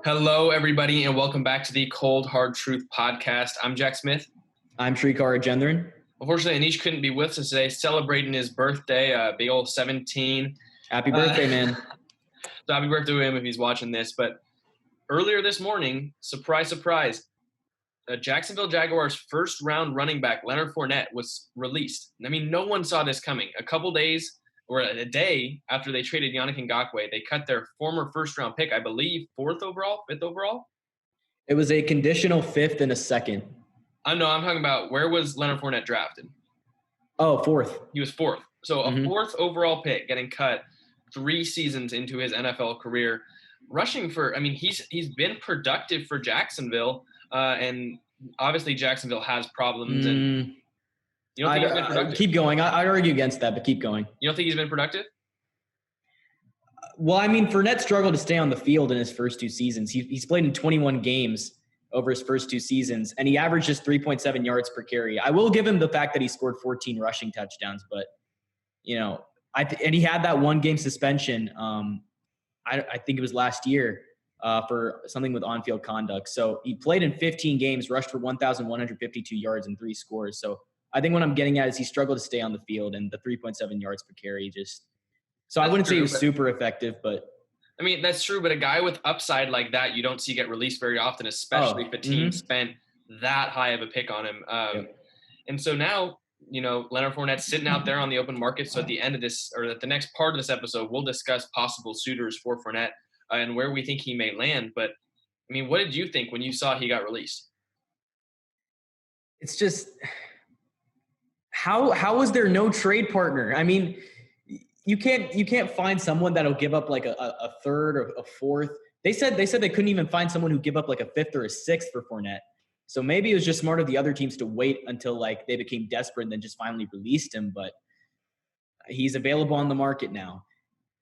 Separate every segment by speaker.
Speaker 1: Hello, everybody, and welcome back to the Cold Hard Truth podcast. I'm Jack Smith.
Speaker 2: I'm Srikar.
Speaker 1: Unfortunately, Anish couldn't be with us today, celebrating his birthday, big old 17.
Speaker 2: Happy birthday, man.
Speaker 1: So happy birthday to him if he's watching this. But earlier this morning, surprise, surprise, Jacksonville Jaguars' first-round running back, Leonard Fournette, was released. I mean, no one saw this coming. A couple days or a day after they traded Yannick Ngakoue, they cut their former first-round pick, I believe, fifth overall?
Speaker 2: It was a conditional fifth and a second.
Speaker 1: I'm talking about where was Leonard Fournette drafted?
Speaker 2: Oh, fourth.
Speaker 1: He was fourth. So a fourth overall pick getting cut 3 seasons into his NFL career. Rushing for, he's been productive for Jacksonville, and obviously Jacksonville has problems. And you don't think he's been productive?
Speaker 2: Keep going. I'd argue against that, but keep going.
Speaker 1: You don't think he's been productive?
Speaker 2: Well, Fournette struggled to stay on the field in his first 2 seasons. He's played in 21 games over his first 2 seasons, and he averaged just 3.7 yards per carry. I will give him the fact that he scored 14 rushing touchdowns, but, and he had that 1-game suspension, I think it was last year, for something with on-field conduct. So he played in 15 games, rushed for 1,152 yards and 3 scores. So I think what I'm getting at is he struggled to stay on the field, and the 3.7 yards per carry just – so I wouldn't say he was super effective, but –
Speaker 1: that's true, but a guy with upside like that, you don't see get released very often, especially if a team spent that high of a pick on him. And so now, Leonard Fournette's sitting out there on the open market. So at the end of this, or at the next part of this episode, we'll discuss possible suitors for Fournette and where we think he may land. But, what did you think when you saw he got released?
Speaker 2: It's just how was there no trade partner? You can't find someone that'll give up like a third or a fourth. They said they couldn't even find someone who'd give up like a fifth or a sixth for Fournette. So maybe it was just smart of the other teams to wait until like they became desperate and then just finally released him. But he's available on the market now.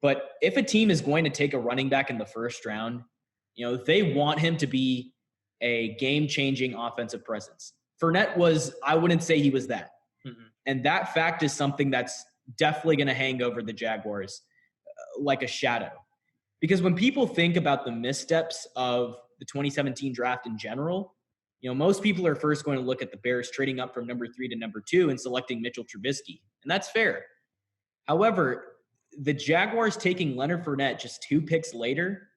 Speaker 2: But if a team is going to take a running back in the first round, they want him to be a game-changing offensive presence. Fournette I wouldn't say he was that. And that fact is something that's definitely going to hang over the Jaguars like a shadow. Because when people think about the missteps of the 2017 draft in general, most people are first going to look at the Bears trading up from number 3 to number 2 and selecting Mitchell Trubisky. And that's fair. However, the Jaguars taking Leonard Fournette just 2 picks later,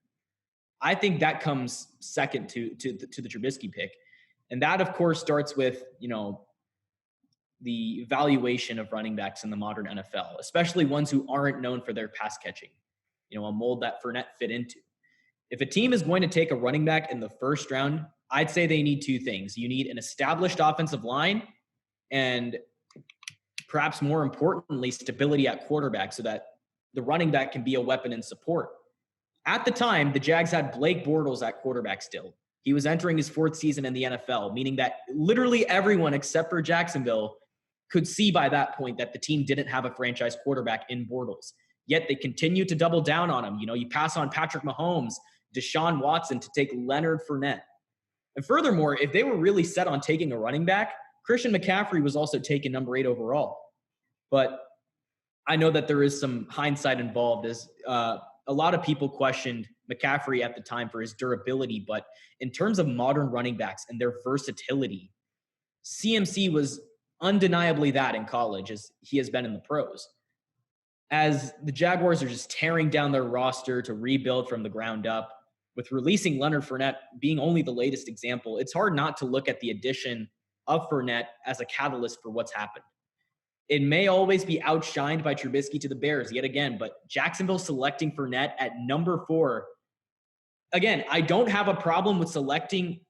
Speaker 2: I think that comes second to the Trubisky pick. And that, of course, starts with, the evaluation of running backs in the modern NFL, especially ones who aren't known for their pass catching, a mold that Fournette fit into. If a team is going to take a running back in the first round, I'd say they need 2 things. You need an established offensive line and perhaps more importantly, stability at quarterback so that the running back can be a weapon in support. At the time, the Jags had Blake Bortles at quarterback still. He was entering his 4th season in the NFL, meaning that literally everyone except for Jacksonville could see by that point that the team didn't have a franchise quarterback in Bortles. Yet they continued to double down on him. You pass on Patrick Mahomes, Deshaun Watson to take Leonard Fournette. And furthermore, if they were really set on taking a running back, Christian McCaffrey was also taken number 8 overall. But I know that there is some hindsight involved as a lot of people questioned McCaffrey at the time for his durability. But in terms of modern running backs and their versatility, CMC was undeniably that in college as he has been in the pros. As the Jaguars are just tearing down their roster to rebuild from the ground up, with releasing Leonard Fournette being only the latest example, it's hard not to look at the addition of Fournette as a catalyst for what's happened. It may always be outshined by Trubisky to the Bears yet again, but Jacksonville selecting Fournette at number 4. Again, I don't have a problem with selecting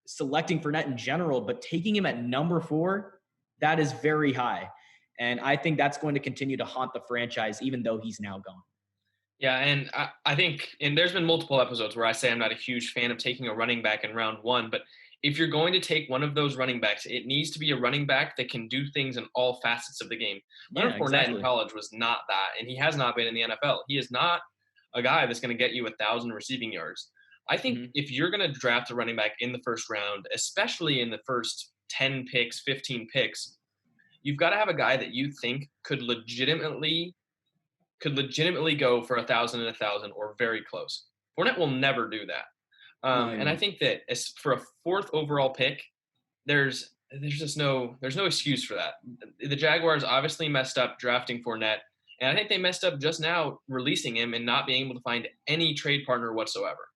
Speaker 2: Fournette in general, but taking him at number 4, that is very high. And I think that's going to continue to haunt the franchise, even though he's now gone.
Speaker 1: Yeah, and I think, and there's been multiple episodes where I say I'm not a huge fan of taking a running back in round 1, but if you're going to take one of those running backs, it needs to be a running back that can do things in all facets of the game. Leonard Fournette in college was not that, and he has not been in the NFL. He is not a guy that's going to get you 1,000 receiving yards. I think if you're going to draft a running back in the first round, especially in the first 10 picks, 15 picks, you've got to have a guy that you think could legitimately go for 1,000 and 1,000 or very close. Fournette will never do that.
Speaker 2: No,
Speaker 1: And I
Speaker 2: you're
Speaker 1: think that as for a fourth overall pick, there's just there's no excuse for that. The Jaguars obviously messed up drafting Fournette, and I think they messed up just now releasing him and not being able to find any trade partner whatsoever.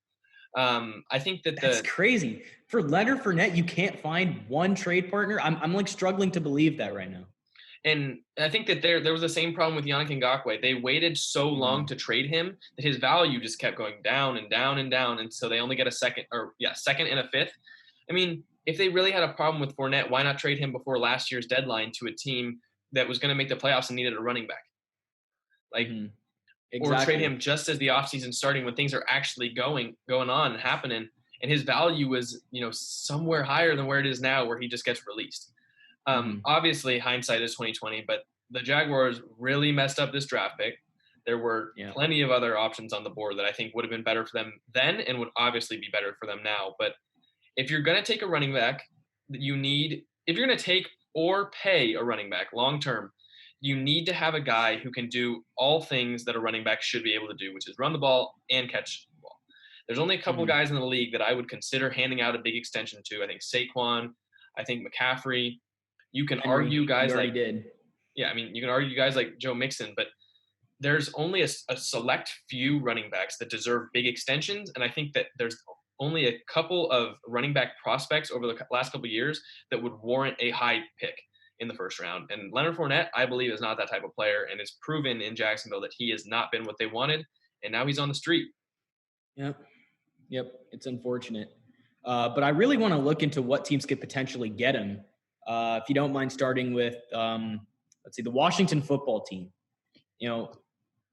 Speaker 1: I think that
Speaker 2: That's
Speaker 1: the
Speaker 2: crazy. For Leonard Fournette, you can't find one trade partner. I'm like struggling to believe that right now.
Speaker 1: And I think that there was the same problem with Yannick Ngakoue. They waited so long
Speaker 2: Mm.
Speaker 1: to trade him that his value just kept going down and down and down, and so they only get a second and a fifth. I mean, if they really had a problem with Fournette, why not trade him before last year's deadline to a team that was going to make the playoffs and needed a running back? Like,
Speaker 2: Mm-hmm.
Speaker 1: or trade
Speaker 2: Exactly.
Speaker 1: him just as the offseason starting when things are actually going on and happening, and his value was somewhere higher than where it is now, where he just gets released.
Speaker 2: Mm-hmm.
Speaker 1: Obviously, hindsight is 2020, but the Jaguars really messed up this draft pick. There were
Speaker 2: Yeah.
Speaker 1: plenty of other options on the board that I think would have been better for them then and would obviously be better for them now. But if you're going to take a running back, if you're going to take or pay a running back long term, you need to have a guy who can do all things that a running back should be able to do, which is run the ball and catch the ball. There's only a couple
Speaker 2: Mm-hmm.
Speaker 1: guys in the league that I would consider handing out a big extension to. I think Saquon, I think McCaffrey. You can
Speaker 2: Henry,
Speaker 1: argue
Speaker 2: you
Speaker 1: guys
Speaker 2: already
Speaker 1: like,
Speaker 2: did.
Speaker 1: yeah, I mean, you can argue guys like Joe Mixon, but there's only a select few running backs that deserve big extensions. And I think that there's only a couple of running back prospects over the last couple of years that would warrant a high pick in the first round. And Leonard Fournette, I believe, is not that type of player, and it's proven in Jacksonville that he has not been what they wanted. And now he's on the street.
Speaker 2: Yep. Yep. It's unfortunate. But I really want to look into what teams could potentially get him. If you don't mind starting with, let's see, the Washington football team. You know,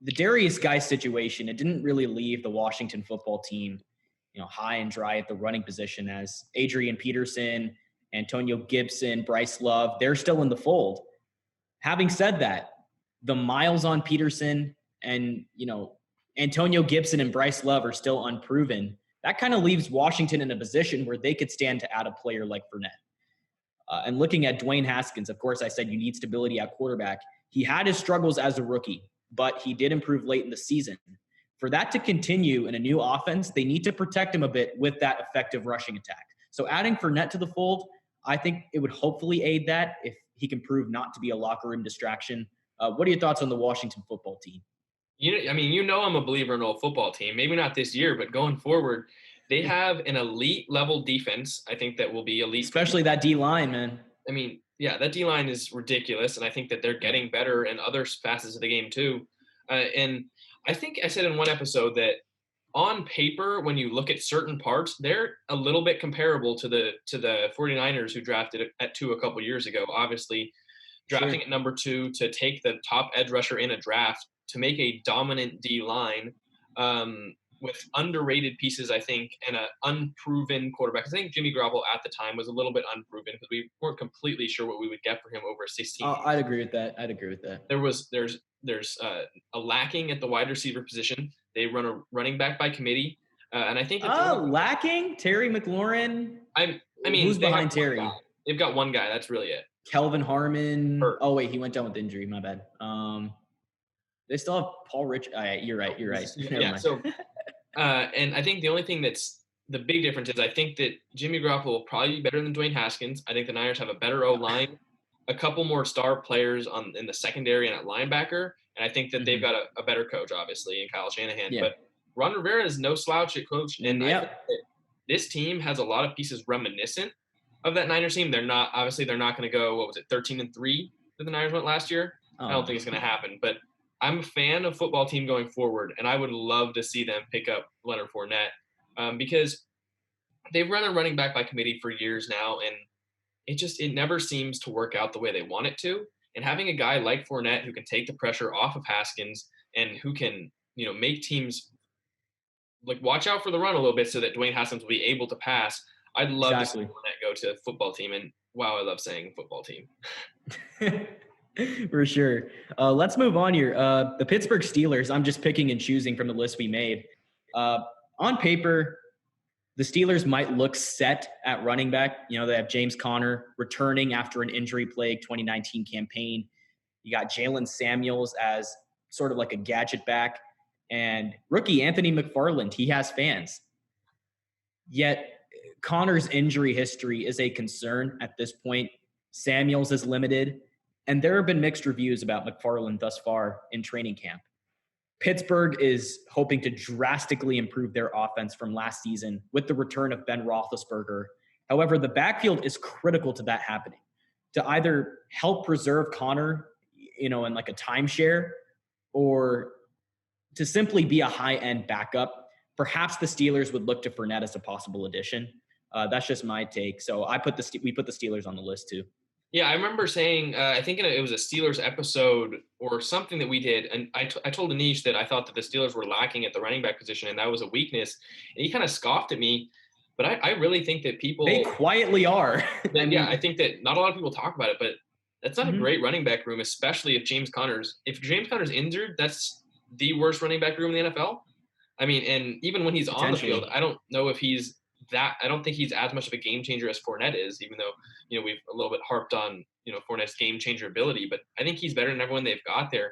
Speaker 2: the Darius Guy situation, it didn't really leave the Washington football team, high and dry at the running position, as Adrian Peterson, Antonio Gibson, Bryce Love, they're still in the fold. Having said that, the miles on Peterson and, Antonio Gibson and Bryce Love are still unproven. That kind of leaves Washington in a position where they could stand to add a player like Fournette. And looking at Dwayne Haskins, of course, I said you need stability at quarterback. He had his struggles as a rookie, but he did improve late in the season. For that to continue in a new offense, they need to protect him a bit with that effective rushing attack. So adding Fournette to the fold, I think it would hopefully aid that if he can prove not to be a locker room distraction. What are your thoughts on the Washington football team?
Speaker 1: I mean, I'm a believer in a football team. Maybe not this year, but going forward, they have an elite level defense. I think that will be elite.
Speaker 2: Especially that D line, man.
Speaker 1: I mean, yeah, that D line is ridiculous, and I think that they're getting better in other facets of the game too. And I think I said in one episode that on paper, when you look at certain parts, they're a little bit comparable to the 49ers who drafted at 2 a couple years ago. Obviously, drafting
Speaker 2: Sure.
Speaker 1: at number 2 to take the top edge rusher in a draft to make a dominant D line with underrated pieces, I think, and an unproven quarterback. I think Jimmy Garoppolo at the time was a little bit unproven because we weren't completely sure what we would get for him over 16.
Speaker 2: I'd agree with that.
Speaker 1: There's a lacking at the wide receiver position. They run a running back by committee, and I think that
Speaker 2: Lacking Terry McLaurin.
Speaker 1: I mean,
Speaker 2: Who's behind Terry?
Speaker 1: They've got one guy. That's really it.
Speaker 2: Kelvin Harmon.
Speaker 1: Hurt.
Speaker 2: Oh wait, he went down with injury. My bad. They still have Paul Rich. You're right.
Speaker 1: Yeah. So, and I think the only thing that's the big difference is I think that Jimmy Garoppolo will probably be better than Dwayne Haskins. I think the Niners have a better O line, a couple more star players in the secondary and at linebacker, and I think that they've got a better coach, obviously, in Kyle Shanahan.
Speaker 2: Yeah.
Speaker 1: But Ron Rivera is no slouch at coach, and
Speaker 2: Yeah.
Speaker 1: I think that this team has a lot of pieces reminiscent of that Niners team. They're not going to go, what was it, 13-3 that the Niners went last year? I don't think it's going to happen, but I'm a fan of football team going forward, and I would love to see them pick up Leonard Fournette because they've run a running back by committee for years now, and it never seems to work out the way they want it to. And having a guy like Fournette who can take the pressure off of Haskins and who can, make teams like watch out for the run a little bit so that Dwayne Haskins will be able to pass. I'd love to see Fournette go to football team, and wow, I love saying football team.
Speaker 2: For sure. Let's move on here. The Pittsburgh Steelers, I'm just picking and choosing from the list we made. On paper, the Steelers might look set at running back. They have James Conner returning after an injury-plagued 2019 campaign. You got Jalen Samuels as sort of like a gadget back. And rookie Anthony McFarland, he has fans. Yet Connor's injury history is a concern at this point. Samuels is limited, and there have been mixed reviews about McFarland thus far in training camp. Pittsburgh is hoping to drastically improve their offense from last season with the return of Ben Roethlisberger. However, the backfield is critical to that happening, to either help preserve Connor, in like a timeshare, or to simply be a high-end backup. Perhaps the Steelers would look to Fournette as a possible addition. That's just my take. So we put the Steelers on the list too.
Speaker 1: Yeah, I remember saying, I think it was a Steelers episode or something that we did, and I told Anish that I thought that the Steelers were lacking at the running back position, and that was a weakness. And he kind of scoffed at me, but I really think that people –
Speaker 2: They quietly are.
Speaker 1: I think that not a lot of people talk about it, but that's not a great running back room, especially if James Conner's injured, that's the worst running back room in the NFL. I mean, and even when he's on the field, I don't know if he's – I don't think he's as much of a game changer as Fournette is, even though, we've a little bit harped on, Fournette's game changer ability, but I think he's better than everyone they've got there.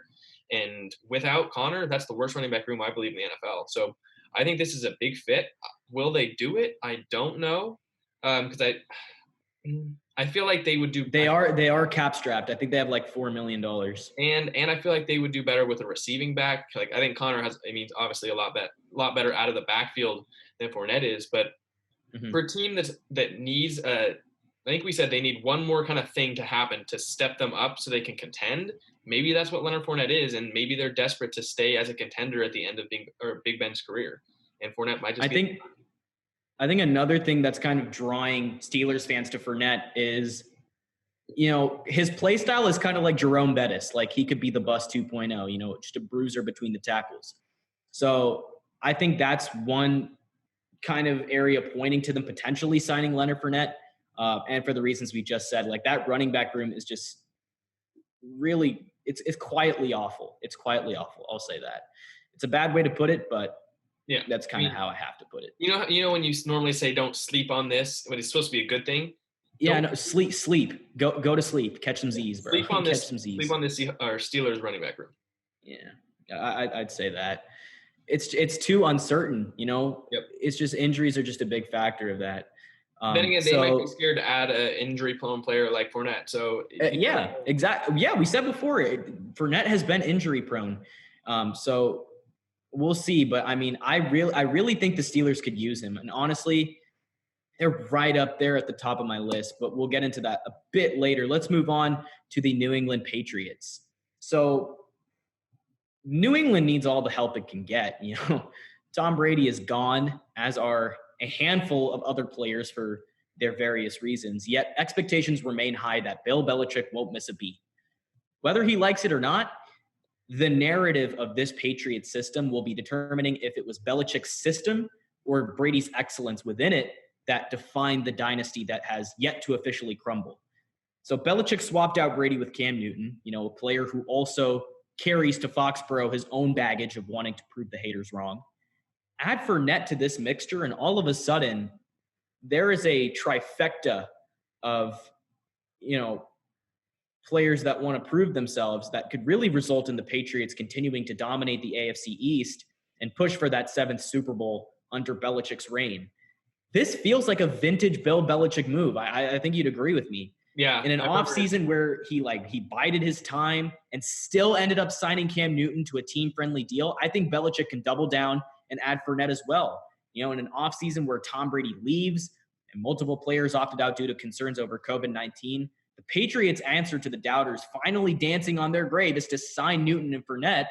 Speaker 1: And without Connor, that's the worst running back room, I believe, in the NFL. So I think this is a big fit. Will they do it? I don't know. Because I feel like they would do.
Speaker 2: They are cap strapped. I think they have like $4 million.
Speaker 1: And I feel like they would do better with a receiving back. Like I think Connor obviously a lot better out of the backfield than Fournette is, but for a team that needs I think we said they need one more kind of thing to happen to step them up so they can contend. Maybe that's what Leonard Fournette is, and maybe they're desperate to stay as a contender at the end of Big Ben's career. And Fournette might just
Speaker 2: I think another thing that's kind of drawing Steelers fans to Fournette is, his play style is kind of like Jerome Bettis. Like he could be the bus 2.0, just a bruiser between the tackles. So I think that's one kind of area pointing to them potentially signing Leonard Fournette. And for the reasons we just said, like that running back room is just really, it's quietly awful. It's quietly awful. I'll say that. It's a bad way to put it, but yeah, that's kind of how I have to put it.
Speaker 1: When you normally say don't sleep on this, when it's supposed to be a good thing.
Speaker 2: Yeah, no, sleep. Go to sleep. Catch some Z's, bro.
Speaker 1: Sleep on this Steelers running back room.
Speaker 2: Yeah, I'd say that. It's too uncertain,
Speaker 1: Yep.
Speaker 2: It's just injuries are just a big factor of that.
Speaker 1: Then again, they might be scared to add an injury-prone player like Fournette. So
Speaker 2: yeah, exactly. Yeah, we said before, Fournette has been injury-prone. So we'll see. But I mean, I really think the Steelers could use him. And honestly, they're right up there at the top of my list. But we'll get into that a bit later. Let's move on to the New England Patriots. So New England needs all the help it can get. Tom Brady is gone, as are a handful of other players for their various reasons. Yet expectations remain high that Bill Belichick won't miss a beat. Whether he likes it or not, the narrative of this Patriots system will be determining if it was Belichick's system or Brady's excellence within it that defined the dynasty that has yet to officially crumble. So Belichick swapped out Brady with Cam Newton, a player who also carries to Foxborough his own baggage of wanting to prove the haters wrong. Add Fournette to this mixture, and all of a sudden, there is a trifecta of, players that want to prove themselves that could really result in the Patriots continuing to dominate the AFC East and push for that 7th Super Bowl under Belichick's reign. This feels like a vintage Bill Belichick move. I think you'd agree with me.
Speaker 1: Yeah.
Speaker 2: In an offseason where he bided his time and still ended up signing Cam Newton to a team-friendly deal, I think Belichick can double down and add Fournette as well. In an offseason where Tom Brady leaves and multiple players opted out due to concerns over COVID-19, the Patriots' answer to the doubters finally dancing on their grave is to sign Newton and Fournette,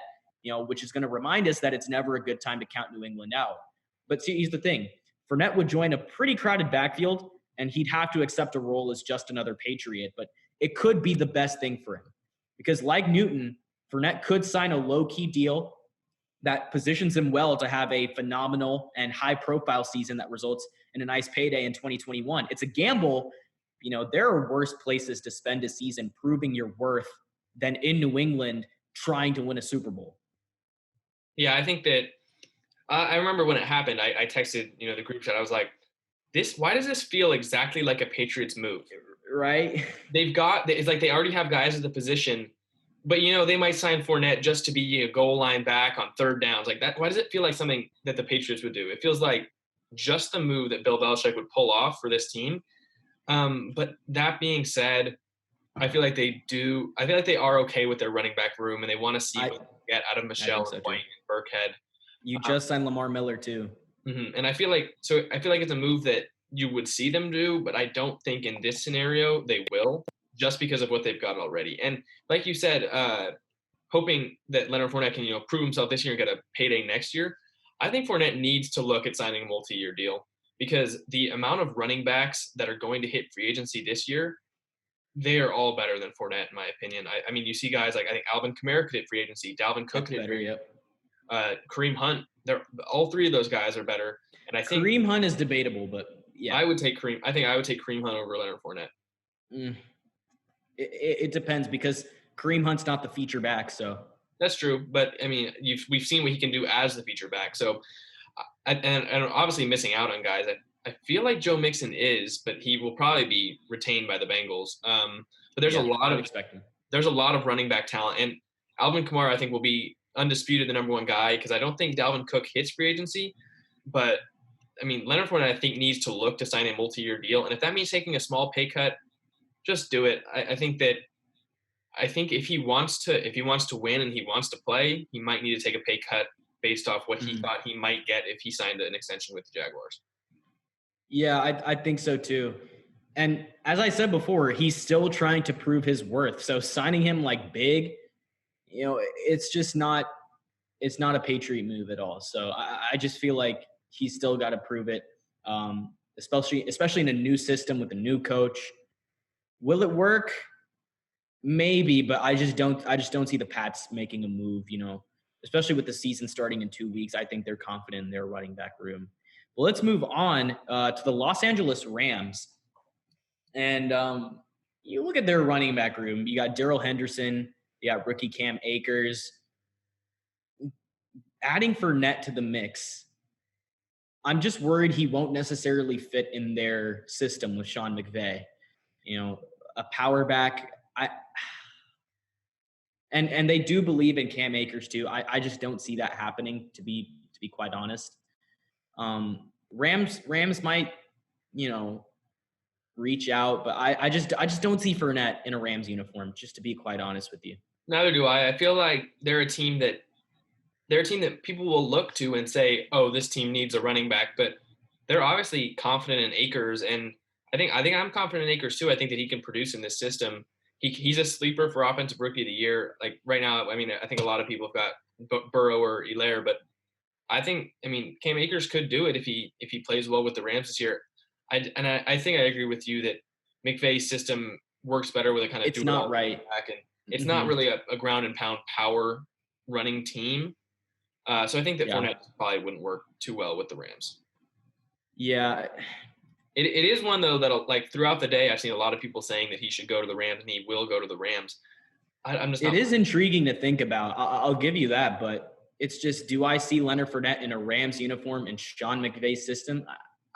Speaker 2: which is going to remind us that it's never a good time to count New England out. But see, here's the thing. Fournette would join a pretty crowded backfield, and he'd have to accept a role as just another Patriot. But it could be the best thing for him. Because like Newton, Fournette could sign a low-key deal that positions him well to have a phenomenal and high-profile season that results in a nice payday in 2021. It's a gamble. There are worse places to spend a season proving your worth than in New England trying to win a Super Bowl.
Speaker 1: Yeah, I think that I remember when it happened, I texted, the group chat. I was like, why does this feel exactly like a Patriots move?
Speaker 2: Right?
Speaker 1: It's like they already have guys at the position, but, they might sign Fournette just to be a goal line back on third downs like that. Why does it feel like something that the Patriots would do? It feels like just the move that Bill Belichick would pull off for this team. But that being said, I feel like they do. I feel like they are okay with their running back room, and they want to see what they get out of
Speaker 2: I think
Speaker 1: Michelle
Speaker 2: so
Speaker 1: and
Speaker 2: too.
Speaker 1: White and Burkhead.
Speaker 2: You just signed Lamar Miller too.
Speaker 1: And I feel like it's a move that you would see them do, but I don't think in this scenario they will, just because of what they've got already. And like you said, hoping that Leonard Fournette can prove himself this year and get a payday next year. I think Fournette needs to look at signing a multi-year deal because the amount of running backs that are going to hit free agency this year, they are all better than Fournette, in my opinion. I mean, you see guys like I think Alvin Kamara could hit free agency, Dalvin Cook could hit free agency, Kareem Hunt. They're all three of those guys are better. And I think
Speaker 2: Kareem Hunt is debatable, but yeah,
Speaker 1: I would take Kareem. I think I would take Kareem Hunt over Leonard Fournette.
Speaker 2: It depends because Kareem Hunt's not the feature back, so
Speaker 1: that's true. But I mean, we've seen what he can do as the feature back. So, and obviously missing out on guys. I feel like Joe Mixon is, but he will probably be retained by the Bengals. But there's a lot of running back talent, and Alvin Kamara I think will be undisputed the number one guy because I don't think Dalvin Cook hits free agency. But I mean, Leonard Fournette I think needs to look to sign a multi-year deal, and if that means taking a small pay cut, just do it. I think if he wants to win and he wants to play, he might need to take a pay cut based off what he thought he might get if he signed an extension with the Jaguars.
Speaker 2: Yeah, I think so too. And as I said before, he's still trying to prove his worth. So signing him like big, it's just not a Patriot move at all. So I just feel like he's still got to prove it, especially in a new system with a new coach. Will it work? Maybe, but I just don't see the Pats making a move, especially with the season starting in 2 weeks. I think they're confident in their running back room. Well, let's move on to the Los Angeles Rams. And you look at their running back room. You got Darrell Henderson. You got rookie Cam Akers. Adding Fournette to the mix, I'm just worried he won't necessarily fit in their system with Sean McVay. A power back. And they do believe in Cam Akers too. I just don't see that happening, to be quite honest. Rams might, reach out, but I just don't see Fournette in a Rams uniform, just to be quite honest with you.
Speaker 1: Neither do I. I feel like they're a team that people will look to and say, "Oh, this team needs a running back," but they're obviously confident in Akers, and I think I'm confident in Akers too. I think that he can produce in this system. He's a sleeper for offensive rookie of the year. Like right now, I mean, I think a lot of people have got Burrow or Hilaire, but I think Cam Akers could do it if he plays well with the Rams this year. I think I agree with you that McVay's system works better with a kind of
Speaker 2: it's not right
Speaker 1: back, and it's not really a ground and pound power running team. So I think that Fournette probably wouldn't work too well with the Rams.
Speaker 2: Yeah.
Speaker 1: It is one, though, that'll, like, throughout the day, I've seen a lot of people saying that he should go to the Rams, and he will go to the Rams. I'm just not.
Speaker 2: It is intriguing to think about. I'll give you that, but it's just, do I see Leonard Fournette in a Rams uniform in Sean McVay's system?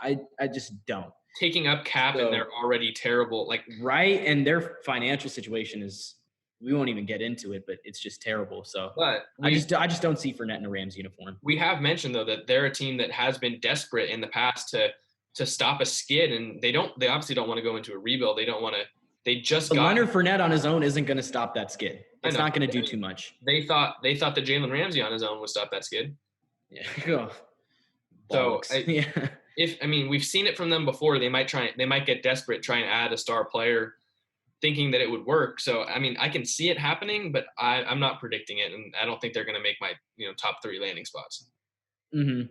Speaker 2: I just don't.
Speaker 1: Taking up cap, and they're already terrible.
Speaker 2: Right, and their financial situation is, we won't even get into it, but it's just terrible. So I just don't see Fournette in a Rams uniform.
Speaker 1: We have mentioned, though, that they're a team that has been desperate in the past to stop a skid, and they obviously don't want to go into a rebuild. They don't want to. They just got
Speaker 2: Leonard Fournette on his own isn't going to stop that skid. It's not going to do too much.
Speaker 1: They thought that Jalen Ramsey on his own would stop that skid.
Speaker 2: Yeah.
Speaker 1: So we've seen it from them before. They might get desperate, try and add a star player, thinking that it would work. So I can see it happening, but I'm not predicting it, and I don't think they're going to make my top 3 landing spots.
Speaker 2: Mm-hmm.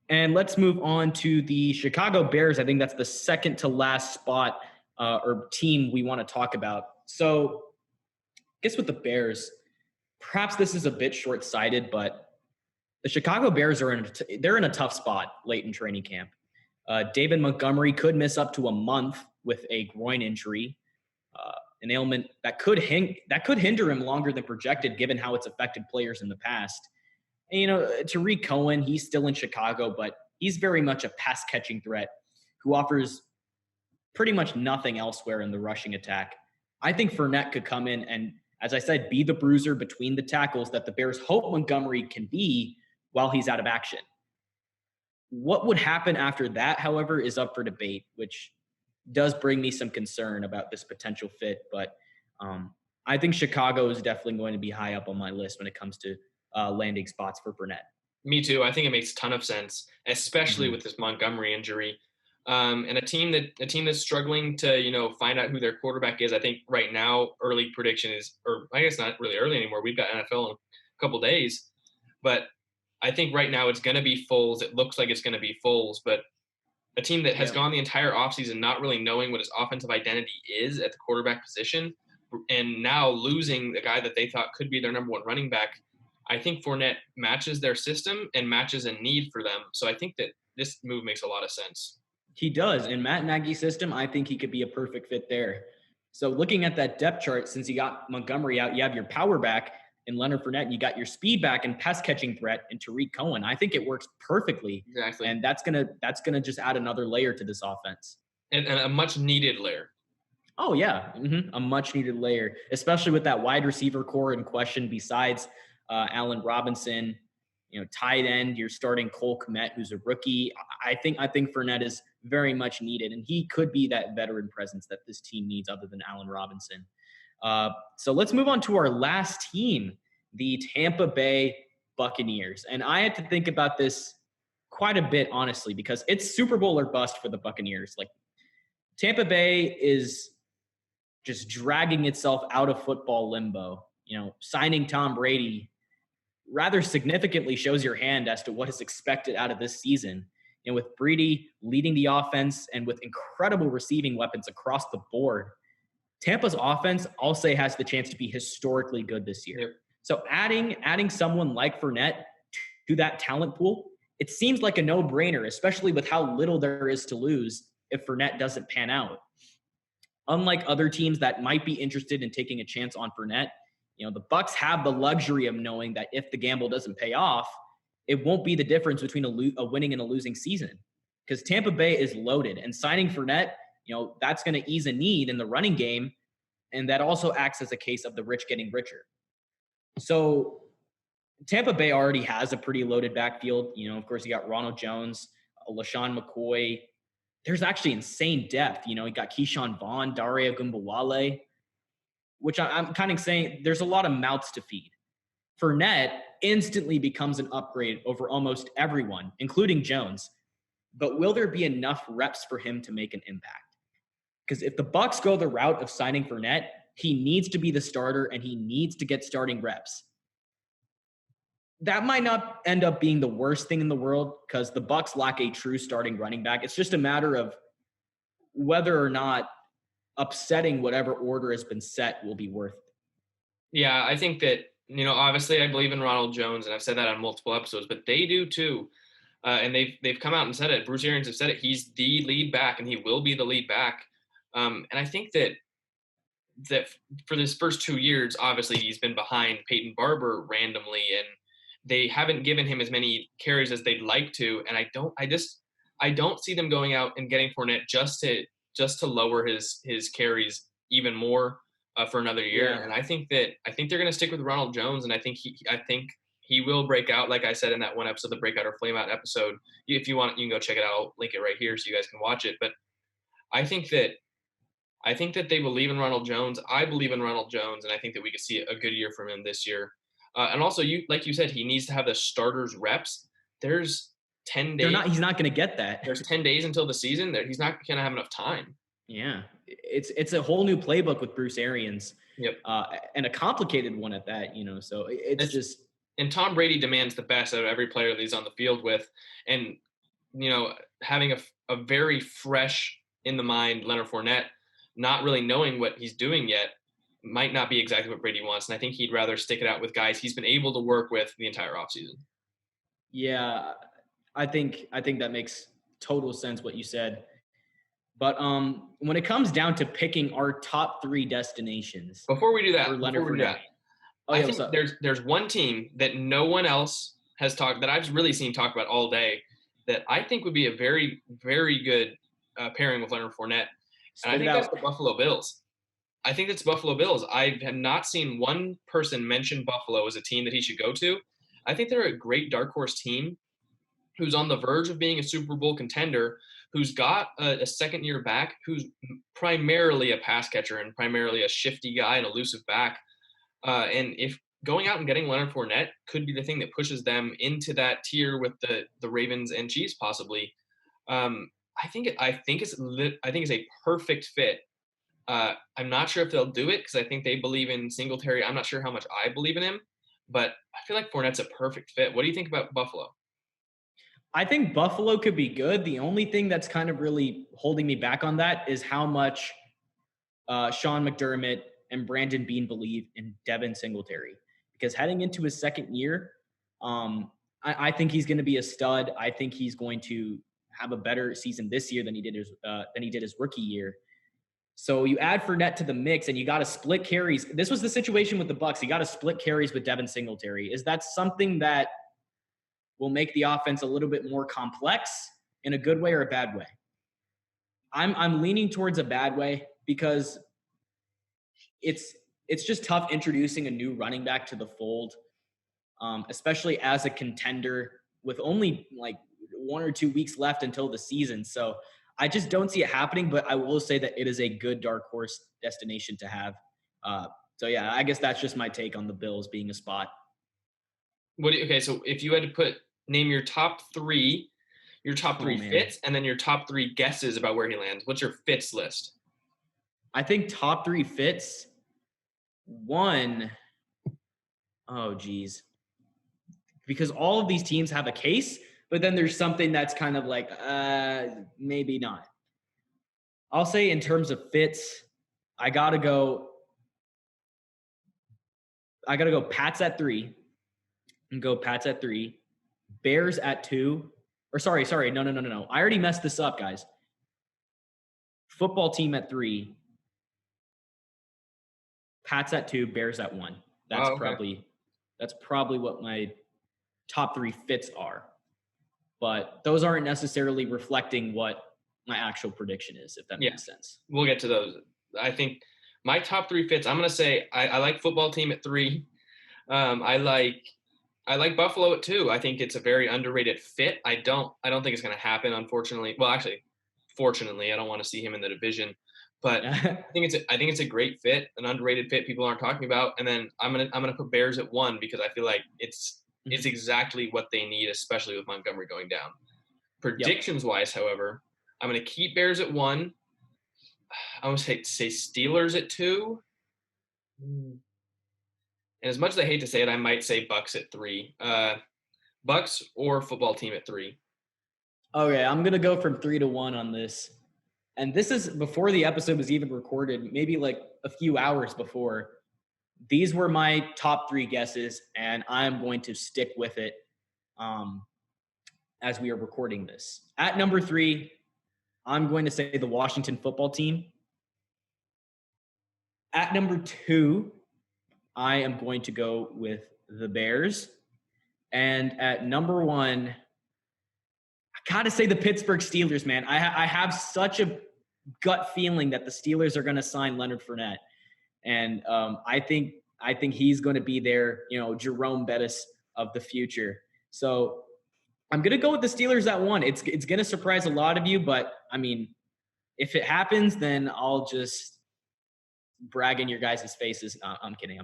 Speaker 2: And let's move on to the Chicago Bears. I think that's the second to last spot or team we want to talk about. So I guess with the Bears, perhaps this is a bit short-sighted, but the Chicago Bears they're in a tough spot late in training camp. David Montgomery could miss up to a month with a groin injury, an ailment that could hinder him longer than projected, given how it's affected players in the past. And, Tariq Cohen, he's still in Chicago, but he's very much a pass-catching threat who offers pretty much nothing elsewhere in the rushing attack. I think Fournette could come in and, as I said, be the bruiser between the tackles that the Bears hope Montgomery can be while he's out of action. What would happen after that, however, is up for debate, which does bring me some concern about this potential fit. But I think Chicago is definitely going to be high up on my list when it comes to landing spots for Fournette.
Speaker 1: Me too. I think it makes a ton of sense, especially
Speaker 2: Mhm.
Speaker 1: with this Montgomery injury. And a team that's struggling to find out who their quarterback is. I think right now early prediction is, or I guess not really early anymore. We've got NFL in a couple days, but I think right now it's going to be Foles. It looks like it's going to be Foles, but a team that has
Speaker 2: Yeah.
Speaker 1: gone the entire offseason not really knowing what his offensive identity is at the quarterback position, and now losing the guy that they thought could be their number one running back. I think Fournette matches their system and matches a need for them. So I think that this move makes a lot of sense.
Speaker 2: He does. In Matt Nagy's system, I think he could be a perfect fit there. So looking at that depth chart, since you got Montgomery out, you have your power back in Leonard Fournette, and you got your speed back and pass catching threat in Tariq Cohen. I think it works perfectly.
Speaker 1: Exactly.
Speaker 2: And that's gonna just add another layer to this offense.
Speaker 1: And a much needed layer.
Speaker 2: Oh yeah, a much needed layer, especially with that wide receiver core in question. Besides Allen Robinson, tight end, you're starting Cole Kmet, who's a rookie. I think Fournette is very much needed, and he could be that veteran presence that this team needs, other than Allen Robinson. So let's move on to our last team, the Tampa Bay Buccaneers, and I had to think about this quite a bit, honestly, because it's Super Bowl or bust for the Buccaneers. Like Tampa Bay is just dragging itself out of football limbo. Signing Tom Brady rather significantly shows your hand as to what is expected out of this season. And with Brady leading the offense and with incredible receiving weapons across the board, Tampa's offense, I'll say, has the chance to be historically good this year.
Speaker 1: Yep.
Speaker 2: So adding someone like Fournette to that talent pool, it seems like a no-brainer, especially with how little there is to lose if Fournette doesn't pan out. Unlike other teams that might be interested in taking a chance on Fournette, the Bucs have the luxury of knowing that if the gamble doesn't pay off, it won't be the difference between a winning and a losing season, because Tampa Bay is loaded, and signing Fournette, that's going to ease a need in the running game, and that also acts as a case of the rich getting richer. So Tampa Bay already has a pretty loaded backfield. Of course, you got Ronald Jones, LaShawn McCoy. There's actually insane depth. You got Keyshawn Vaughn, Daria Gumbawale, which I'm kind of saying there's a lot of mouths to feed. Fournette instantly becomes an upgrade over almost everyone, including Jones. But will there be enough reps for him to make an impact? Because if the Bucs go the route of signing Fournette, he needs to be the starter and he needs to get starting reps. That might not end up being the worst thing in the world, because the Bucs lack a true starting running back. It's just a matter of whether or not upsetting whatever order has been set will be worth it.
Speaker 1: Yeah, I think that, obviously I believe in Ronald Jones, and I've said that on multiple episodes, but they do too. And they've come out and said it. Bruce Arians have said it. He's the lead back, and he will be the lead back. And I think that for this first 2 years, obviously he's been behind Peyton Barber randomly, and they haven't given him as many carries as they'd like to. And I don't see them going out and getting Fournette just to lower his carries even more for another year.
Speaker 2: Yeah.
Speaker 1: And I think they're going to stick with Ronald Jones, and I think he will break out, like I said in that one episode, the Breakout or Flame Out episode. If you want, you can go check it out. I'll link it right here so you guys can watch it. But I think that they believe in Ronald Jones. I believe in Ronald Jones, and I think that we could see a good year from him this year. And also, like you said, he needs to have the starters reps. There's 10 days.
Speaker 2: He's not going to get that.
Speaker 1: There's 10 days until the season. He's not going to have enough time.
Speaker 2: Yeah, it's a whole new playbook with Bruce Arians.
Speaker 1: Yep.
Speaker 2: And a complicated one at that. So it's just.
Speaker 1: And Tom Brady demands the best out of every player that he's on the field with, and having a very fresh in the mind Leonard Fournette, not really knowing what he's doing yet, might not be exactly what Brady wants. And I think he'd rather stick it out with guys he's been able to work with the entire offseason.
Speaker 2: Yeah, I think that makes total sense what you said. But when it comes down to picking our top 3 destinations,
Speaker 1: before we do that, I think there's one team that no one else has talked, that I've really seen talk about all day, that I think would be a very, very good pairing with Leonard Fournette. And I think that's the Buffalo Bills. I think it's Buffalo Bills. I have not seen one person mention Buffalo as a team that he should go to. I think they're a great dark horse team. who's on the verge of being a Super Bowl contender, who's got a second year back, who's primarily a pass catcher and primarily a shifty guy, an elusive back. And if going out and getting Leonard Fournette could be the thing that pushes them into that tier with the Ravens and Chiefs possibly, I think it's a perfect fit. I'm not sure if they'll do it because I think they believe in Singletary. I'm not sure how much I believe in him, but I feel like Fournette's a perfect fit. What do you think about Buffalo?
Speaker 2: I think Buffalo could be good. The only thing that's kind of really holding me back on that is how much Sean McDermott and Brandon Beane believe in Devin Singletary. Because heading into his second year, I think he's going to be a stud. I think he's going to have a better season this year than he did his rookie year. So you add Fournette to the mix, and you got to split carries. This was the situation with the Bucs. You got to split carries with Devin Singletary. Is that something that will make the offense a little bit more complex in a good way or a bad way? I'm leaning towards a bad way because it's just tough introducing a new running back to the fold, especially as a contender with only like 1 or 2 weeks left until the season. So I just don't see it happening, but I will say that it is a good dark horse destination to have. So yeah, I guess that's just my take on the Bills being a spot.
Speaker 1: Okay, so if you had to name your top three fits, and then your top three guesses about where he lands, what's your fits list?
Speaker 2: I think top 3 fits. One, oh geez, because all of these teams have a case, but then there's something that's kind of like, maybe not. I'll say in terms of fits, I gotta go Pats at 3 and go Pats at 3, Bears at 2, or sorry. No. I already messed this up, guys. Football team at 3, Pats at 2, Bears at 1. That's probably what my top 3 fits are. But those aren't necessarily reflecting what my actual prediction is, if that makes sense.
Speaker 1: We'll get to those. I think my top 3 fits, I'm going to say I like football team at 3. I like Buffalo at 2. I think it's a very underrated fit. I don't think it's going to happen, unfortunately. Well, actually, fortunately, I don't want to see him in the division. But I think it's a great fit, an underrated fit people aren't talking about. And then I'm gonna put Bears at 1 because I feel like it's exactly what they need, especially with Montgomery going down. Predictions wise, however, I'm gonna keep Bears at 1. I'm gonna say Steelers at 2. And as much as I hate to say it, I might say Bucks at 3. Bucks or football team at 3.
Speaker 2: Okay, I'm gonna go from 3 to 1 on this. And this is before the episode was even recorded, maybe like a few hours before. These were my top 3 guesses, and I'm going to stick with it as we are recording this. At number 3, I'm going to say the Washington football team. At number 2, I am going to go with the Bears. And at number 1, I got to say the Pittsburgh Steelers, man. I have such a gut feeling that the Steelers are going to sign Leonard Fournette. And I think he's going to be their, Jerome Bettis of the future. So I'm going to go with the Steelers at 1. It's going to surprise a lot of you, but I mean, if it happens, then I'll just brag in your guys' faces. No, I'm kidding.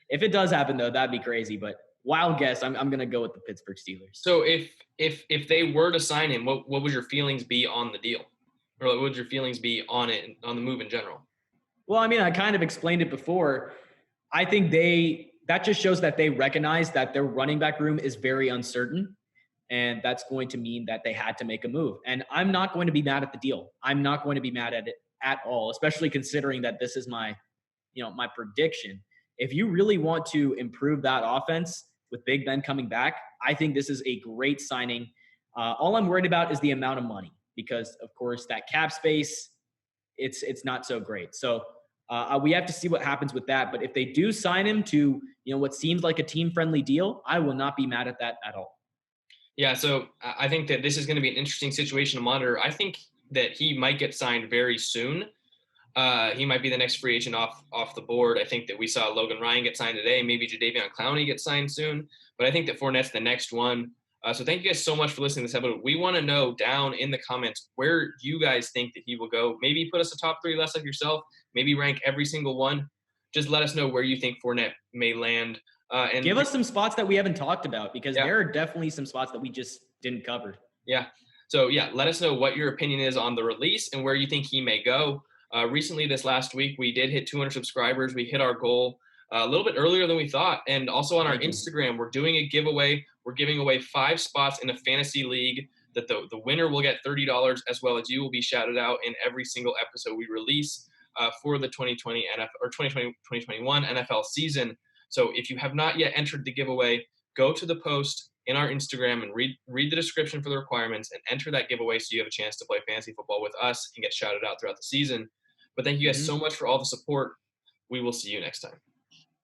Speaker 2: If it does happen though, that'd be crazy. But wild guess, I'm going to go with the Pittsburgh Steelers.
Speaker 1: So if they were to sign him, what would your feelings be on the deal? Or what would your feelings be on it, on the move in general?
Speaker 2: Well, I mean, I kind of explained it before. I think that just shows that they recognize that their running back room is very uncertain. And that's going to mean that they had to make a move. And I'm not going to be mad at the deal. I'm not going to be mad at it at all, especially considering that this is my prediction. If you really want to improve that offense with Big Ben coming back, I think this is a great signing. All I'm worried about is the amount of money because, of course, that cap space, it's not so great. So we have to see what happens with that. But if they do sign him to what seems like a team-friendly deal, I will not be mad at that at all.
Speaker 1: Yeah, so I think that this is going to be an interesting situation to monitor. I think that he might get signed very soon. He might be the next free agent off the board. I think that we saw Logan Ryan get signed today. Maybe Jadeveon Clowney get signed soon. But I think that Fournette's the next one. So thank you guys so much for listening to this episode. We want to know down in the comments where you guys think that he will go. Maybe put us a top 3 list like yourself. Maybe rank every single one. Just let us know where you think Fournette may land. And
Speaker 2: Give us some spots that we haven't talked about, because
Speaker 1: Yeah.
Speaker 2: there are definitely some spots that we just didn't cover.
Speaker 1: Yeah. So yeah, let us know what your opinion is on the release and where you think he may go. Recently, this last week, we did hit 200 subscribers. We hit our goal a little bit earlier than we thought. And also on our
Speaker 2: Thank you.
Speaker 1: Instagram, we're doing a giveaway. We're giving away 5 spots in a fantasy league that the winner will get $30, as well as you will be shouted out in every single episode we release for the 2020 NFL or 2021 NFL season. So if you have not yet entered the giveaway, go to the post in our Instagram and read the description for the requirements and enter that giveaway so you have a chance to play fantasy football with us and get shouted out throughout the season. But thank you guys so much for all the support. We will see you next time.